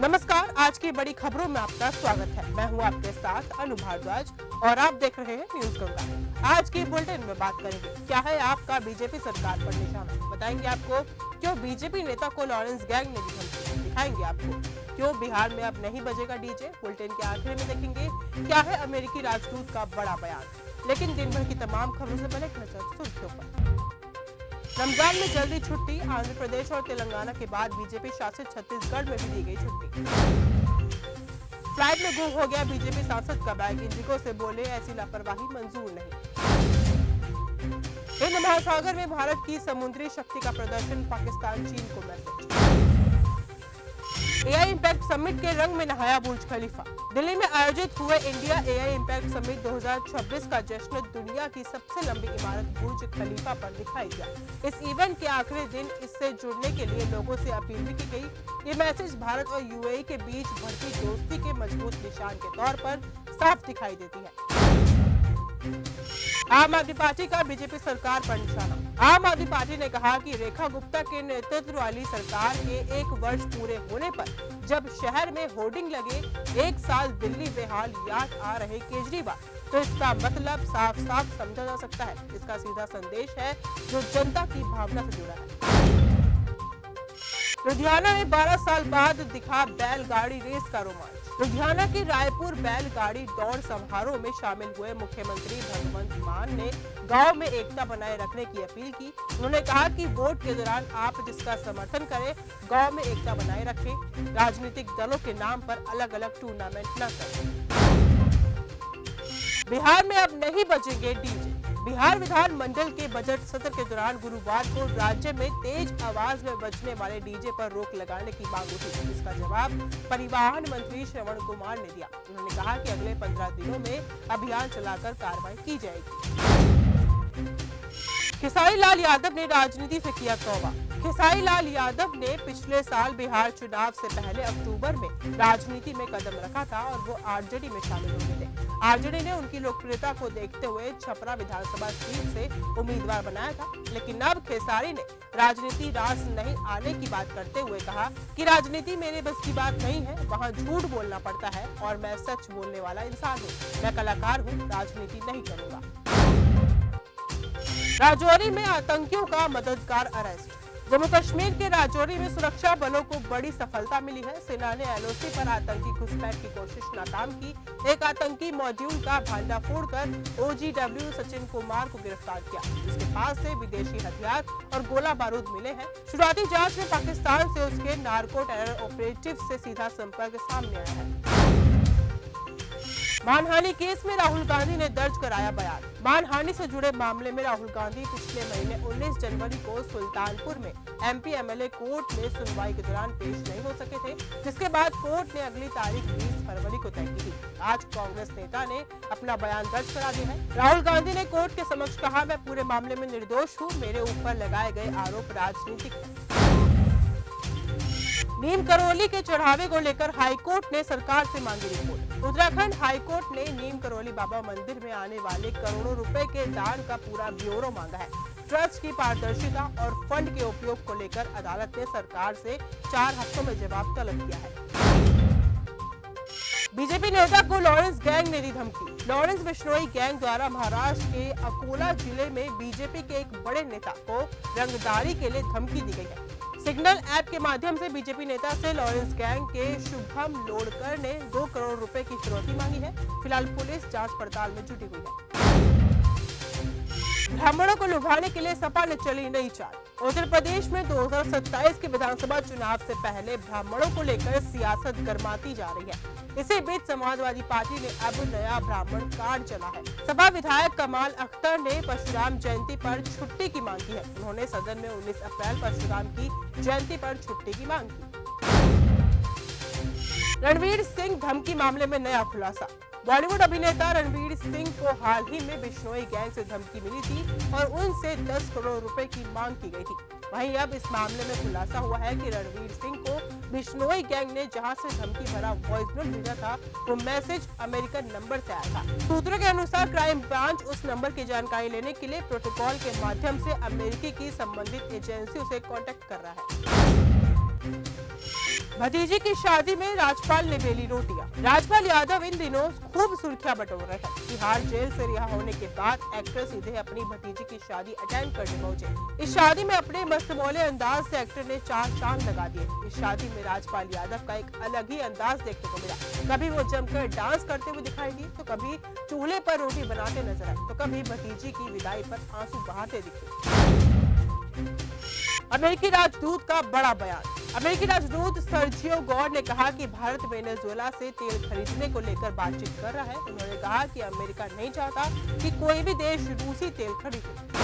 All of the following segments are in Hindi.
नमस्कार, आज की बड़ी खबरों में आपका स्वागत है। मैं हूं आपके साथ अनु भारद्वाज और आप देख रहे हैं न्यूज गंगा। आज की बुलेटिन में बात करेंगे क्या है आपका बीजेपी सरकार पर निशाना, बताएंगे आपको क्यों बीजेपी नेता को लॉरेंस गैंग ने दी धमकी, दिखाएंगे आपको क्यों बिहार में अब नहीं बजेगा डीजे। बुलेटिन के आखिर में देखेंगे क्या है अमेरिकी राजदूत का बड़ा बयान। लेकिन दिन भर की तमाम खबरों से पहले एक नजर सुर्खियों पर। रमजान में जल्दी छुट्टी, आंध्र प्रदेश और तेलंगाना के बाद बीजेपी शासित छत्तीसगढ़ में भी दी गई छुट्टी। फ्लाइट में गुम हो गया बीजेपी सांसद का बैग, इंडिगो से बोले ऐसी लापरवाही मंजूर नहीं। हिंद महासागर में भारत की समुद्री शक्ति का प्रदर्शन, पाकिस्तान चीन को मैसेज। एआई इम्पैक्ट समिट के रंग में नहाया बुर्ज खलीफा। दिल्ली में आयोजित हुए इंडिया एआई इम्पैक्ट समिट 2026 का जश्न दुनिया की सबसे लंबी इमारत बुर्ज खलीफा पर दिखाई दिया। इस इवेंट के आखिरी दिन इससे जुड़ने के लिए लोगों से अपील भी की गई। ये मैसेज भारत और यूएई के बीच बढ़ती दोस्ती के मजबूत निशान के तौर पर साफ दिखाई देती है। आम आदमी पार्टी का बीजेपी सरकार पर निशाना। आम आदमी पार्टी ने कहा कि रेखा गुप्ता के नेतृत्व वाली सरकार के 1 वर्ष पूरे होने पर जब शहर में होर्डिंग लगे 1 साल दिल्ली बेहाल याद आ रहे केजरीवाल, तो इसका मतलब साफ साफ समझा जा सकता है। इसका सीधा संदेश है जो जनता की भावना से जुड़ा है। लुधियाना में 12 साल बाद दिखा बैलगाड़ी रेस का रोमांच। लुधियाना की रायपुर बैलगाड़ी दौड़ समारोह में शामिल हुए मुख्यमंत्री भगवंत मान ने गांव में एकता बनाए रखने की अपील की। उन्होंने कहा कि वोट के दौरान आप जिसका समर्थन करें, गांव में एकता बनाए रखें, राजनीतिक दलों के नाम पर अलग अलग टूर्नामेंट न करें। बिहार में अब नहीं बजेंगे डीजे। बिहार विधान मंडल के बजट सत्र के दौरान गुरुवार को राज्य में तेज आवाज में बजने वाले डीजे पर रोक लगाने की मांग उठी। इसका जवाब परिवहन मंत्री श्रवण कुमार ने दिया। उन्होंने कहा कि अगले 15 दिनों में अभियान चलाकर कार्रवाई की जाएगी। खेसारी लाल यादव ने राजनीति से किया तौबा। खेसारी लाल यादव ने पिछले साल बिहार चुनाव से पहले अक्टूबर में राजनीति में कदम रखा था और वो आरजेडी में शामिल हो गए थे। आरजेडी ने उनकी लोकप्रियता को देखते हुए छपरा विधानसभा सीट से उम्मीदवार बनाया था। लेकिन अब खेसारी ने राजनीति रास नहीं आने की बात करते हुए कहा कि राजनीति मेरे बस की बात नहीं है, वहाँ झूठ बोलना पड़ता है और मैं सच बोलने वाला इंसान हूँ। मैं कलाकार हूँ, राजनीति नहीं करूँगा। राजौरी में आतंकियों का मददगार अरेस्ट। जम्मू कश्मीर के राजौरी में सुरक्षा बलों को बड़ी सफलता मिली है। सेना ने एलओसी पर आतंकी घुसपैठ की कोशिश नाकाम की। एक आतंकी मॉड्यूल का भांडाफोड़ कर ओजीडब्ल्यू सचिन कुमार को गिरफ्तार किया। इसके पास से विदेशी हथियार और गोला बारूद मिले हैं। शुरुआती जांच में पाकिस्तान से उसके नार्को टेरर ऑपरेटिव से सीधा संपर्क सामने आया है। मानहानि केस में राहुल गांधी ने दर्ज कराया बयान। मानहानि से जुड़े मामले में राहुल गांधी पिछले महीने 19 जनवरी को सुल्तानपुर में एमपी एमएलए कोर्ट में सुनवाई के दौरान पेश नहीं हो सके थे, जिसके बाद कोर्ट ने अगली तारीख 20 फरवरी को तय की थी। आज कांग्रेस नेता ने अपना बयान दर्ज करा दिया है। राहुल गांधी ने कोर्ट के समक्ष कहा, मैं पूरे मामले में निर्दोष हूँ, मेरे ऊपर लगाए गए आरोप राजनीतिक है। नीम करौली के चढ़ावे को लेकर हाईकोर्ट ने सरकार से मांगी रिपोर्ट। उत्तराखंड हाईकोर्ट ने नीम करौली बाबा मंदिर में आने वाले करोड़ों रुपए के दान का पूरा ब्यौरा मांगा है। ट्रस्ट की पारदर्शिता और फंड के उपयोग को लेकर अदालत ने सरकार से 4 हफ्तों में जवाब तलब किया है। बीजेपी नेता को लॉरेंस गैंग ने दी धमकी। लॉरेंस बिश्नोई गैंग द्वारा महाराष्ट्र के अकोला जिले में बीजेपी के एक बड़े नेता को रंगदारी के लिए धमकी दी गई है। सिग्नल ऐप के माध्यम से बीजेपी नेता से लॉरेंस गैंग के शुभम लोडकर ने 2 करोड़ रुपए की फिरौती मांगी है। फिलहाल पुलिस जांच पड़ताल में जुटी हुई है। ब्राह्मणों को लुभाने के लिए सपा ने चली नई चाल। उत्तर प्रदेश में 2027 के विधानसभा चुनाव से पहले ब्राह्मणों को लेकर सियासत गरमाती जा रही है। इसी बीच समाजवादी पार्टी ने अब नया ब्राह्मण कार्ड चला है। सपा विधायक कमाल अख्तर ने परशुराम जयंती पर छुट्टी की मांग की है। उन्होंने सदन में 19 अप्रैल परशुराम की जयंती पर छुट्टी की मांग की। रणवीर सिंह धमकी मामले में नया खुलासा। बॉलीवुड अभिनेता रणवीर सिंह को हाल ही में बिश्नोई गैंग से धमकी मिली थी और उनसे 10 करोड़ रुपए की मांग की गई थी। वहीं अब इस मामले में खुलासा हुआ है कि रणवीर सिंह को बिश्नोई गैंग ने जहां से धमकी भरा वॉइस नोट भेजा था, वो मैसेज अमेरिकन नंबर से आया था। सूत्रों के अनुसार क्राइम ब्रांच उस नंबर की जानकारी लेने के लिए प्रोटोकॉल के माध्यम से अमेरिकी की संबंधित एजेंसियों से कॉन्टेक्ट कर रहा है। भतीजी की शादी में राजपाल ने बेली रोटियां। राजपाल यादव इन दिनों खूब सुर्खियां बटोर रहे हैं। तिहाड़ जेल से रिहा होने के बाद एक्टर सीधे अपनी भतीजी की शादी अटेंड करने पहुंचे। इस शादी में अपने मस्तमौले अंदाज से एक्टर ने चार चांद लगा दिए। इस शादी में राजपाल यादव का एक अलग ही अंदाज देखने को मिला। कभी वो जमकर डांस करते हुए दिखाई दिए, तो कभी चूल्हे पर रोटी बनाते नजर आए, तो कभी भतीजी की विदाई पर आंसू बहाते दिखे। अमेरिकी राजदूत का बड़ा बयान। अमेरिकी राजदूत सर्जियो गौर ने कहा कि भारत वेनेजुएला से तेल खरीदने को लेकर बातचीत कर रहा है। उन्होंने कहा कि अमेरिका नहीं चाहता कि कोई भी देश रूसी तेल खरीदे।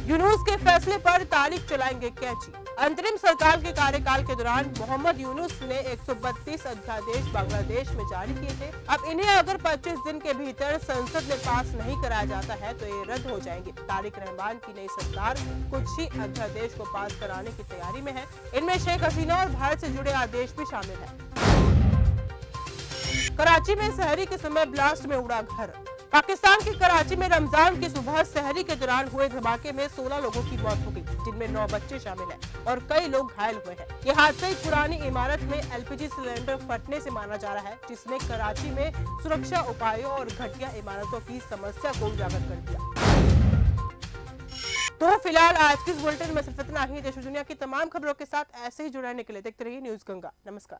यूनुस के फैसले पर तारीख चलाएंगे कैंची। अंतरिम सरकार के कार्यकाल के दौरान मोहम्मद यूनुस ने 132 अध्यादेश बांग्लादेश में जारी किए थे। अब इन्हें अगर 25 दिन के भीतर संसद में पास नहीं कराया जाता है तो ये रद्द हो जाएंगे। तारिक रहमान की नई सरकार कुछ ही अध्यादेश को पास कराने की तैयारी में है। इनमें शेख हसीना और भारत से जुड़े आदेश भी शामिल है। कराची में सहरी के समय ब्लास्ट में उड़ा घर। पाकिस्तान के कराची में रमजान की सुबह सहरी के दौरान हुए धमाके में 16 लोगों की मौत हो गई, जिनमें 9 बच्चे शामिल हैं और कई लोग घायल हुए हैं। ये हादसा एक पुरानी इमारत में एलपीजी सिलेंडर फटने से माना जा रहा है, जिसने कराची में सुरक्षा उपायों और घटिया इमारतों की समस्या को उजागर कर दिया। तो फिलहाल आज के इस बुलेटिन में सिर्फ इतना ही। देश और दुनिया की तमाम खबरों के साथ ऐसे ही जुड़े रहने के लिए देखते रहिए न्यूज़ गंगा। नमस्कार।